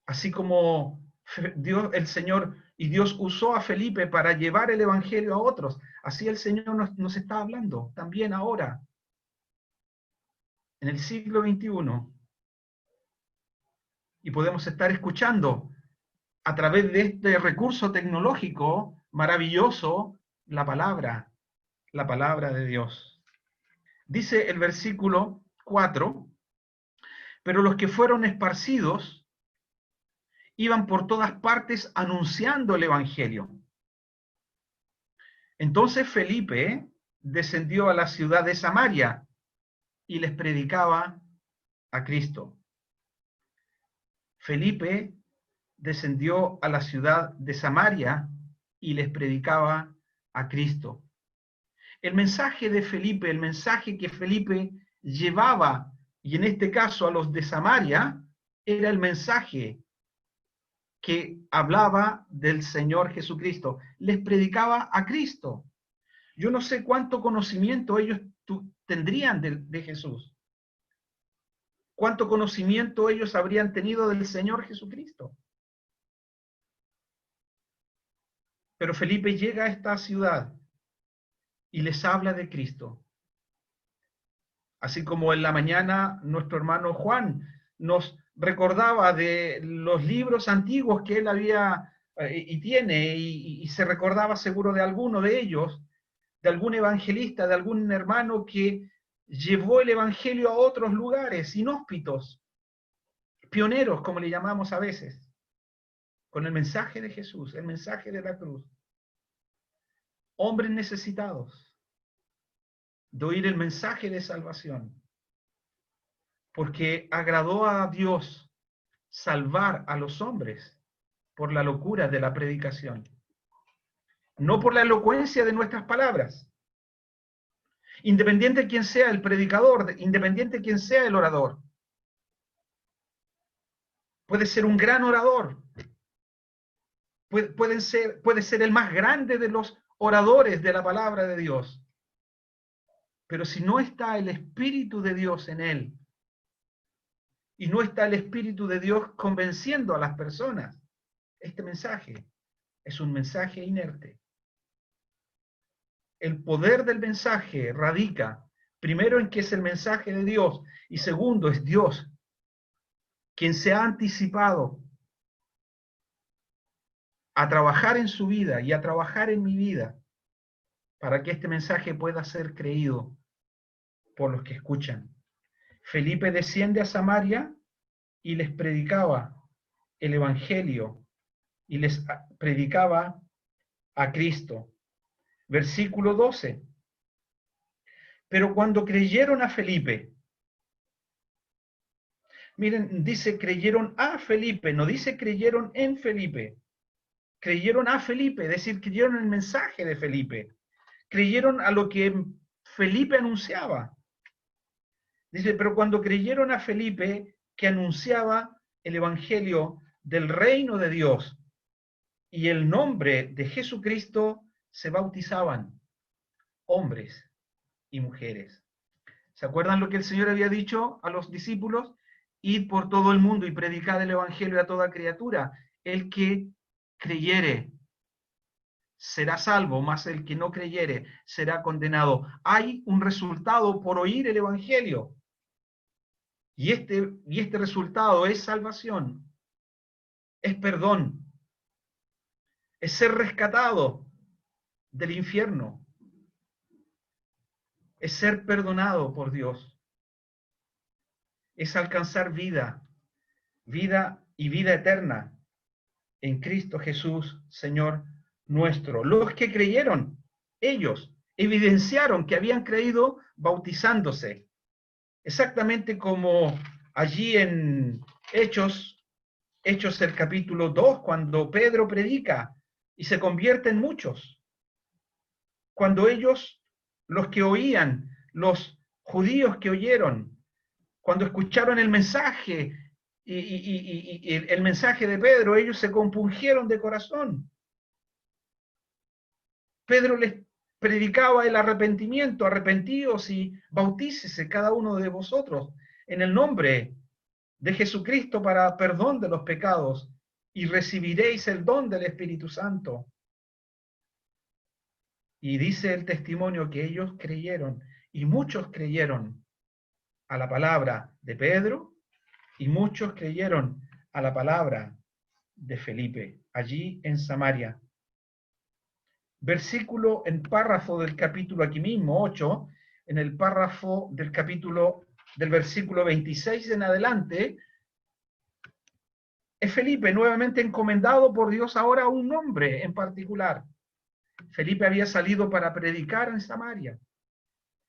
Así como Dios, el Señor y Dios usó a Felipe para llevar el Evangelio a otros, así el Señor nos está hablando también ahora, en el siglo XXI. Y podemos estar escuchando a través de este recurso tecnológico maravilloso la palabra de Dios. Dice el versículo 4, pero los que fueron esparcidos iban por todas partes anunciando el Evangelio. Entonces Felipe descendió a la ciudad de Samaria y les predicaba a Cristo. Felipe descendió a la ciudad de Samaria y les predicaba a Cristo. El mensaje de Felipe, el mensaje que Felipe llevaba, y en este caso a los de Samaria, era el mensaje que hablaba del Señor Jesucristo. Les predicaba a Cristo. Yo no sé cuánto conocimiento ellos tendrían de Jesús. Cuánto conocimiento ellos habrían tenido del Señor Jesucristo. Pero Felipe llega a esta ciudad y les habla de Cristo. Así como en la mañana nuestro hermano Juan nos recordaba de los libros antiguos que él había y tiene, y se recordaba seguro de alguno de ellos, de algún evangelista, de algún hermano que llevó el evangelio a otros lugares inhóspitos, pioneros, como le llamamos a veces, con el mensaje de Jesús, el mensaje de la cruz. Hombres necesitados de oír el mensaje de salvación, porque agradó a Dios salvar a los hombres por la locura de la predicación, no por la elocuencia de nuestras palabras. Independiente de quién sea el predicador, independiente de quién sea el orador. Puede ser un gran orador, puede ser el más grande de los oradores de la palabra de Dios. Pero si no está el Espíritu de Dios en él, y no está el Espíritu de Dios convenciendo a las personas, este mensaje es un mensaje inerte. El poder del mensaje radica, primero, en que es el mensaje de Dios, y segundo, es Dios quien se ha anticipado a trabajar en su vida y a trabajar en mi vida para que este mensaje pueda ser creído por los que escuchan. Felipe desciende a Samaria y les predicaba el Evangelio y les predicaba a Cristo. Versículo 12. Pero cuando creyeron a Felipe, miren, dice creyeron a Felipe, no dice creyeron en Felipe. Creyeron a Felipe, es decir, creyeron en el mensaje de Felipe. Creyeron a lo que Felipe anunciaba. Dice, pero cuando creyeron a Felipe, que anunciaba el Evangelio del reino de Dios y el nombre de Jesucristo, se bautizaban hombres y mujeres. ¿Se acuerdan lo que el Señor había dicho a los discípulos? Id por todo el mundo y predicad el evangelio a toda criatura. El que creyere será salvo, mas el que no creyere será condenado. Hay un resultado por oír el evangelio. Y este resultado es salvación, es perdón, es ser rescatado del infierno, es ser perdonado por Dios, es alcanzar vida y vida eterna en Cristo Jesús, Señor nuestro. Los que creyeron, ellos evidenciaron que habían creído bautizándose, exactamente como allí en Hechos el capítulo 2, cuando Pedro predica y se convierten muchos. Cuando ellos, los que oían, los judíos que oyeron, cuando escucharon el mensaje y el mensaje de Pedro, ellos se compungieron de corazón. Pedro les predicaba el arrepentimiento, arrepentíos y bautícese cada uno de vosotros en el nombre de Jesucristo para perdón de los pecados y recibiréis el don del Espíritu Santo. Y dice el testimonio que ellos creyeron, y muchos creyeron a la palabra de Pedro, y muchos creyeron a la palabra de Felipe, allí en Samaria. Versículo en párrafo del capítulo aquí mismo, 8, en el párrafo del capítulo del versículo 26 en adelante, es Felipe nuevamente encomendado por Dios ahora a un nombre en particular. Felipe había salido para predicar en Samaria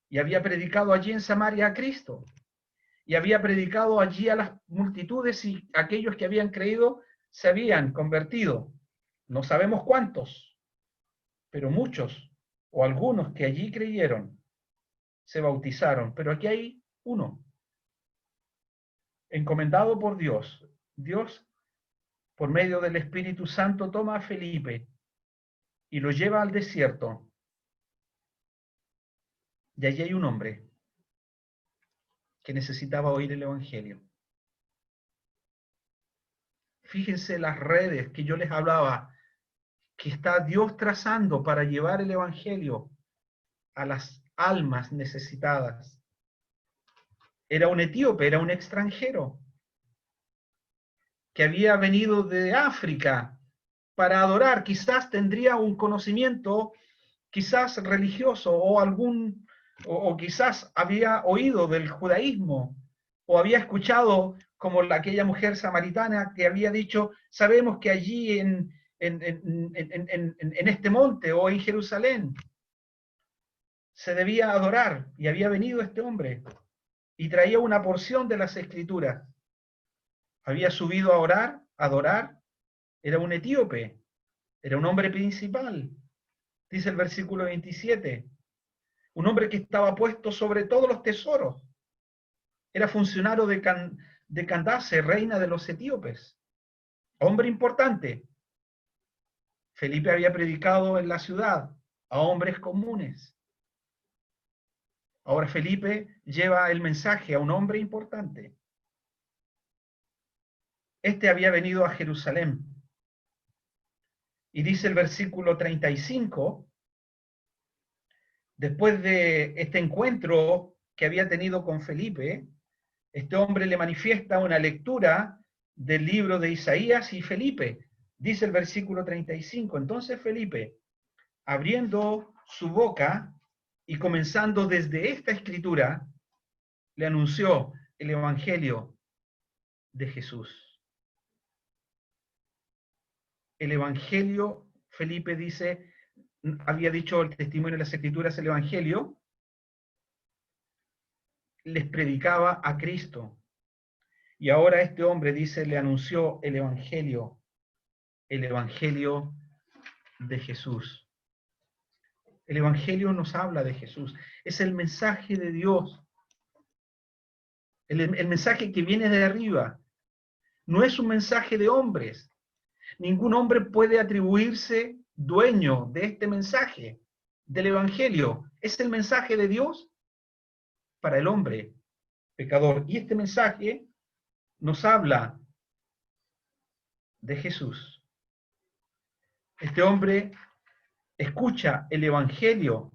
y había predicado allí en Samaria a Cristo y había predicado allí a las multitudes y aquellos que habían creído se habían convertido. No sabemos cuántos, pero muchos o algunos que allí creyeron se bautizaron. Pero aquí hay uno, encomendado por Dios. Dios, por medio del Espíritu Santo, toma a Felipe y lo lleva al desierto. Y allí hay un hombre que necesitaba oír el Evangelio. Fíjense las redes que yo les hablaba, que está Dios trazando para llevar el Evangelio a las almas necesitadas. Era un etíope, era un extranjero, que había venido de África para adorar. Quizás tendría un conocimiento, quizás religioso, o quizás había oído del judaísmo, o había escuchado como aquella mujer samaritana que había dicho, sabemos que allí en este monte o en Jerusalén se debía adorar, y había venido este hombre y traía una porción de las Escrituras. Había subido a orar, a adorar, era un etíope, era un hombre principal, dice el versículo 27, un hombre que estaba puesto sobre todos los tesoros, era funcionario de Candace, reina de los etíopes, hombre importante. Felipe había predicado en la ciudad a hombres comunes. Ahora Felipe lleva el mensaje a un hombre importante. Este había venido a Jerusalén. Y dice el versículo 35, después de este encuentro que había tenido con Felipe, este hombre le manifiesta una lectura del libro de Isaías y Felipe. Dice el versículo 35, entonces Felipe, abriendo su boca y comenzando desde esta escritura, le anunció el evangelio de Jesús. El evangelio, Felipe dice, había dicho el testimonio de las escrituras, el evangelio, les predicaba a Cristo. Y ahora este hombre dice, le anunció el evangelio de Jesús. El evangelio nos habla de Jesús. Es el mensaje de Dios. El mensaje que viene de arriba. No es un mensaje de hombres. Ningún hombre puede atribuirse dueño de este mensaje del evangelio. Es el mensaje de Dios para el hombre pecador. Y este mensaje nos habla de Jesús. Este hombre escucha el Evangelio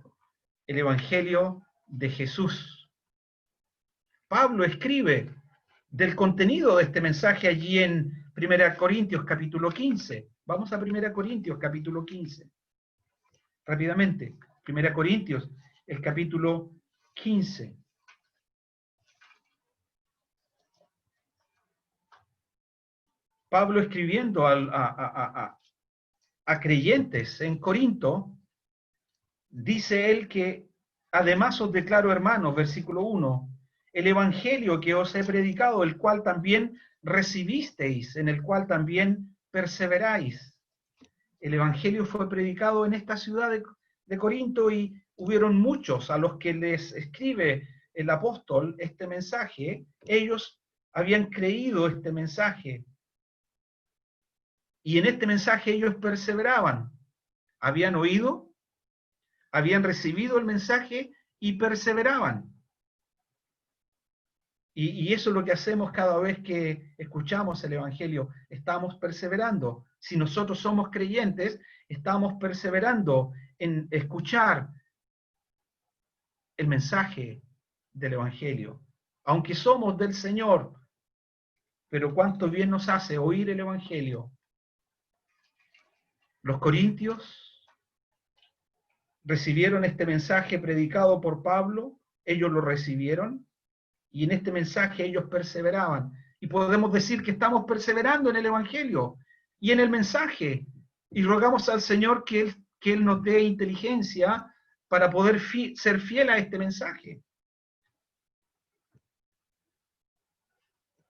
de Jesús. Pablo escribe del contenido de este mensaje allí en 1 Corintios capítulo 15. Vamos a 1 Corintios capítulo 15. Rápidamente. 1 Corintios, el capítulo 15. Pablo escribiendo a creyentes en Corinto, dice él que además os declaro, hermanos, versículo 1, el evangelio que os he predicado, el cual también recibisteis, en el cual también perseveráis. El evangelio fue predicado en esta ciudad de Corinto y hubieron muchos a los que les escribe el apóstol este mensaje. Ellos habían creído este mensaje y en este mensaje ellos perseveraban. Habían oído, habían recibido el mensaje y perseveraban. Y eso es lo que hacemos cada vez que escuchamos el Evangelio. Estamos perseverando. Si nosotros somos creyentes, estamos perseverando en escuchar el mensaje del Evangelio. Aunque somos del Señor, pero cuánto bien nos hace oír el Evangelio. Los corintios recibieron este mensaje predicado por Pablo, ellos lo recibieron, y en este mensaje ellos perseveraban. Y podemos decir que estamos perseverando en el Evangelio y en el mensaje. Y rogamos al Señor que Él nos dé inteligencia para poder ser fiel a este mensaje.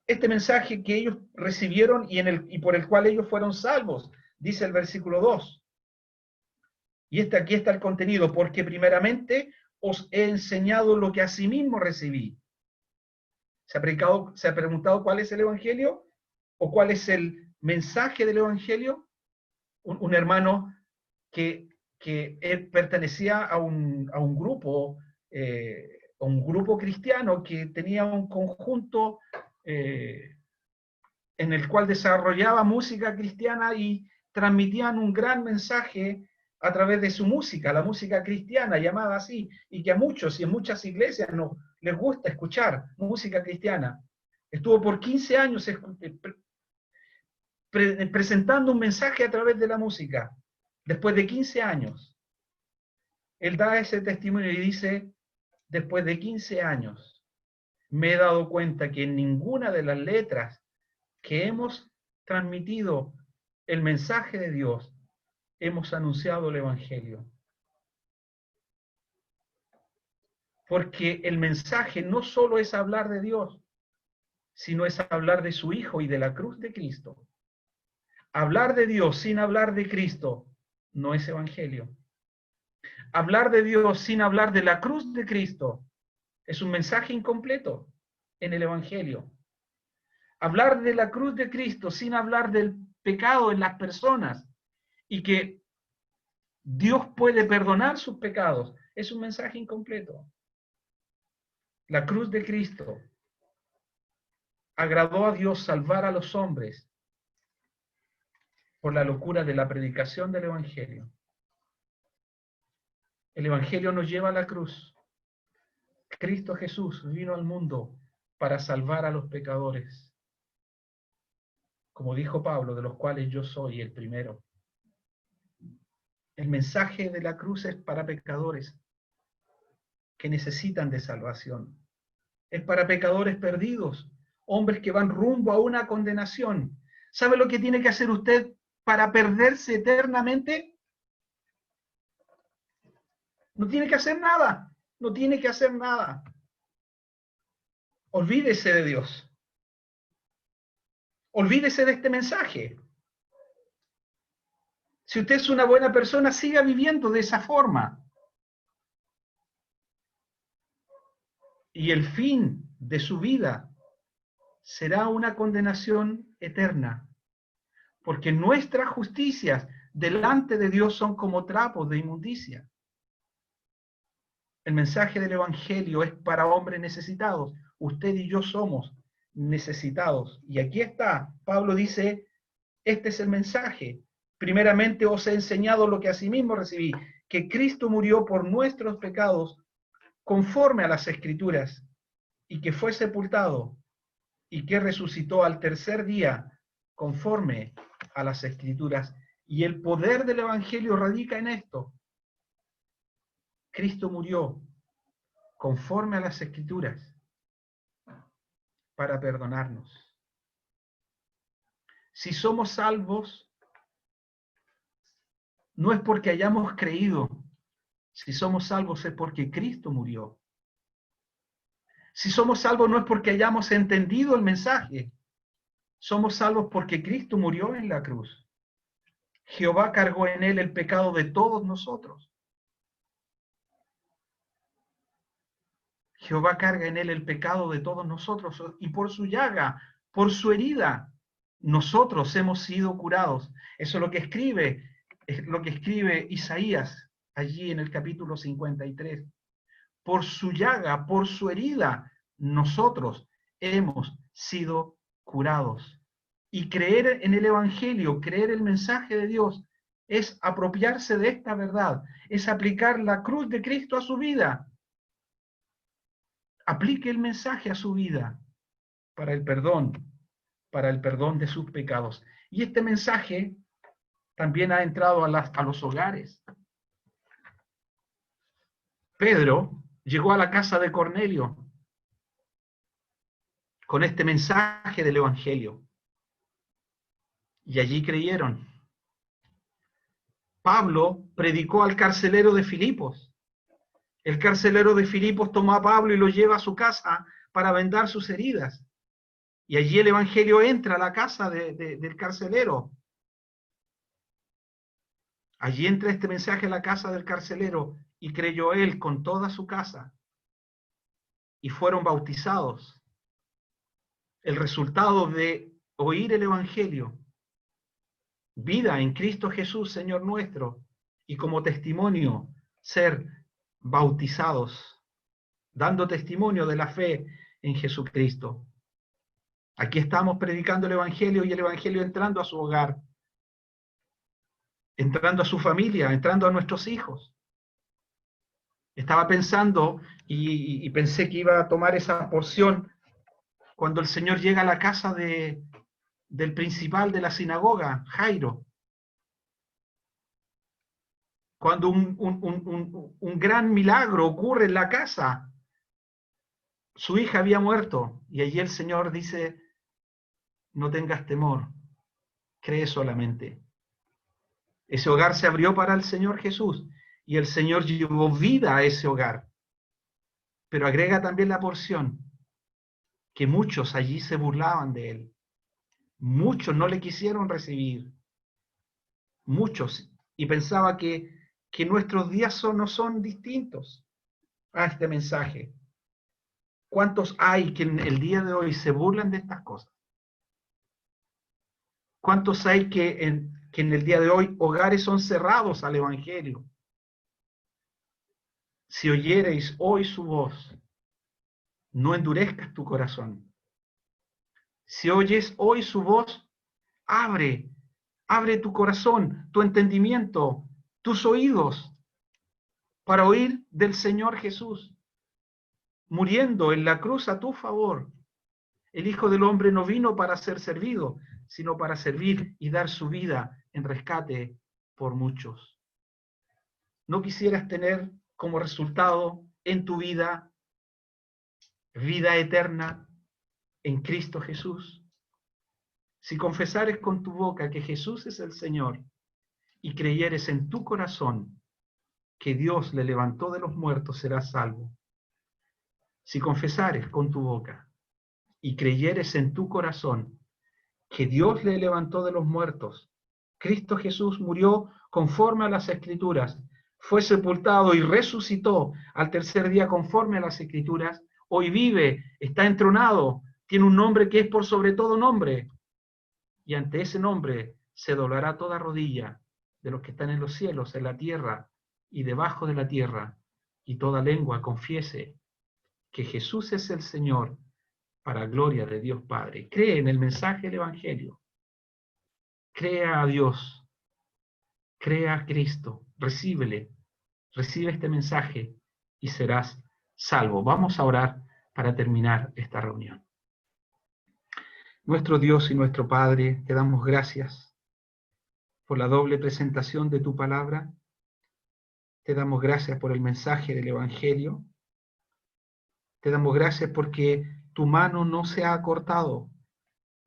Este mensaje que ellos recibieron y por el cual ellos fueron salvos, dice el versículo 2. Y aquí está el contenido, porque primeramente os he enseñado lo que asimismo recibí. ¿Se ha preguntado cuál es el Evangelio? ¿O cuál es el mensaje del Evangelio? Un hermano que él pertenecía a un grupo cristiano que tenía un conjunto en el cual desarrollaba música cristiana y transmitían un gran mensaje a través de su música, la música cristiana llamada así, y que a muchos y en muchas iglesias les gusta escuchar música cristiana. Estuvo por 15 años presentando un mensaje a través de la música. Después de 15 años, él da ese testimonio y dice, después de 15 años, me he dado cuenta que en ninguna de las letras que hemos transmitido el mensaje de Dios, hemos anunciado el Evangelio. Porque el mensaje no solo es hablar de Dios, sino es hablar de su Hijo y de la cruz de Cristo. Hablar de Dios sin hablar de Cristo no es Evangelio. Hablar de Dios sin hablar de la cruz de Cristo es un mensaje incompleto en el Evangelio. Hablar de la cruz de Cristo sin hablar del pecado en las personas y que Dios puede perdonar sus pecados es un mensaje incompleto. La cruz de Cristo agradó a Dios salvar a los hombres por la locura de la predicación del Evangelio. El Evangelio nos lleva a la cruz. Cristo Jesús vino al mundo para salvar a los pecadores. Como dijo Pablo, de los cuales yo soy el primero. El mensaje de la cruz es para pecadores que necesitan de salvación. Es para pecadores perdidos, hombres que van rumbo a una condenación. ¿Sabe lo que tiene que hacer usted para perderse eternamente? No tiene que hacer nada. No tiene que hacer nada. Olvídese de Dios. Olvídese de este mensaje. Si usted es una buena persona, siga viviendo de esa forma. Y el fin de su vida será una condenación eterna. Porque nuestras justicias delante de Dios son como trapos de inmundicia. El mensaje del Evangelio es para hombres necesitados. Usted y yo somos necesitados. Y aquí está, Pablo dice, este es el mensaje. Primeramente os he enseñado lo que asimismo recibí, que Cristo murió por nuestros pecados conforme a las Escrituras, y que fue sepultado, y que resucitó al tercer día conforme a las Escrituras. Y el poder del Evangelio radica en esto. Cristo murió conforme a las Escrituras para perdonarnos. Si somos salvos, no es porque hayamos creído. Si somos salvos es porque Cristo murió. Si somos salvos no es porque hayamos entendido el mensaje. Somos salvos porque Cristo murió en la cruz. Jehová cargó en él el pecado de todos nosotros. Jehová carga en él el pecado de todos nosotros, y por su llaga, por su herida, nosotros hemos sido curados. Eso es lo que escribe Isaías allí en el capítulo 53. Por su llaga, por su herida, nosotros hemos sido curados. Y creer en el Evangelio, creer el mensaje de Dios, es apropiarse de esta verdad, es aplicar la cruz de Cristo a su vida. Aplique el mensaje a su vida para el perdón de sus pecados. Y este mensaje también ha entrado a los hogares. Pedro llegó a la casa de Cornelio con este mensaje del Evangelio. Y allí creyeron. Pablo predicó al carcelero de Filipos. El carcelero de Filipos tomó a Pablo y lo lleva a su casa para vendar sus heridas. Y allí el Evangelio entra a la casa del carcelero. Allí entra este mensaje a la casa del carcelero y creyó él con toda su casa. Y fueron bautizados. El resultado de oír el Evangelio, vida en Cristo Jesús, Señor nuestro, y como testimonio ser bautizados, dando testimonio de la fe en Jesucristo. Aquí estamos predicando el Evangelio y el Evangelio entrando a su hogar, entrando a su familia, entrando a nuestros hijos. Estaba pensando y pensé que iba a tomar esa porción cuando el Señor llega a la casa del principal de la sinagoga, Jairo. Cuando un gran milagro ocurre en la casa, su hija había muerto y allí el Señor dice, no tengas temor, cree solamente. Ese hogar se abrió para el Señor Jesús y el Señor llevó vida a ese hogar. Pero agrega también la porción que muchos allí se burlaban de él. Muchos no le quisieron recibir. Muchos. Y pensaba que nuestros días no son distintos a este mensaje. ¿Cuántos hay que en el día de hoy se burlan de estas cosas? ¿Cuántos hay que en el día de hoy hogares son cerrados al Evangelio? Si oyereis hoy su voz, no endurezcas tu corazón. Si oyes hoy su voz, abre tu corazón, tu entendimiento, tus oídos, para oír del Señor Jesús, muriendo en la cruz a tu favor. El Hijo del Hombre no vino para ser servido, sino para servir y dar su vida en rescate por muchos. ¿No quisieras tener como resultado en tu vida vida eterna en Cristo Jesús? Si confesares con tu boca que Jesús es el Señor y creyeres en tu corazón que Dios le levantó de los muertos, serás salvo. Si confesares con tu boca y creyeres en tu corazón que Dios le levantó de los muertos, Cristo Jesús murió conforme a las Escrituras, fue sepultado y resucitó al tercer día conforme a las Escrituras, hoy vive, está entronado, tiene un nombre que es por sobre todo nombre, y ante ese nombre se doblará toda rodilla de los que están en los cielos, en la tierra y debajo de la tierra, y toda lengua confiese que Jesús es el Señor, para gloria de Dios Padre. Cree en el mensaje del Evangelio. Crea a Dios. Crea a Cristo. Recíbele. Recibe este mensaje y serás salvo. Vamos a orar para terminar esta reunión. Nuestro Dios y nuestro Padre, te damos gracias por la doble presentación de tu palabra. Te damos gracias por el mensaje del Evangelio. Te damos gracias porque tu mano no se ha acortado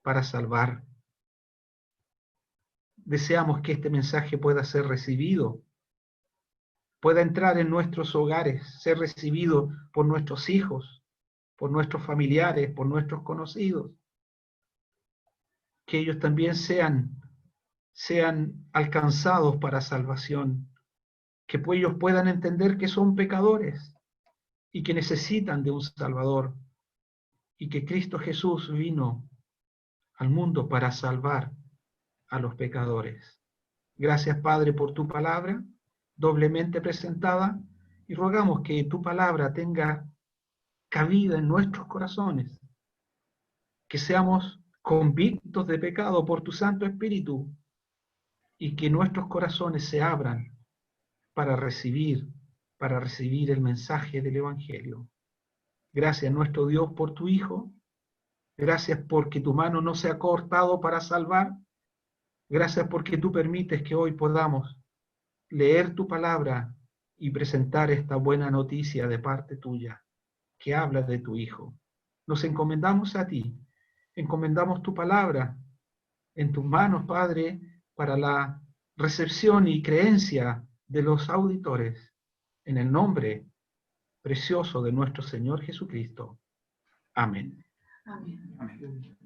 para salvar. Deseamos que este mensaje pueda ser recibido, pueda entrar en nuestros hogares, ser recibido por nuestros hijos, por nuestros familiares, por nuestros conocidos. Que ellos también sean alcanzados para salvación, que ellos puedan entender que son pecadores y que necesitan de un Salvador, y que Cristo Jesús vino al mundo para salvar a los pecadores. Gracias, Padre, por tu palabra doblemente presentada, y rogamos que tu palabra tenga cabida en nuestros corazones, que seamos convictos de pecado por tu Santo Espíritu, y que nuestros corazones se abran para recibir el mensaje del Evangelio. Gracias, nuestro Dios, por tu Hijo. Gracias porque tu mano no se ha cortado para salvar. Gracias porque tú permites que hoy podamos leer tu palabra y presentar esta buena noticia de parte tuya, que habla de tu Hijo. Nos encomendamos a ti, encomendamos tu palabra en tus manos, Padre, para la recepción y creencia de los auditores, en el nombre precioso de nuestro Señor Jesucristo. Amén.
Amén.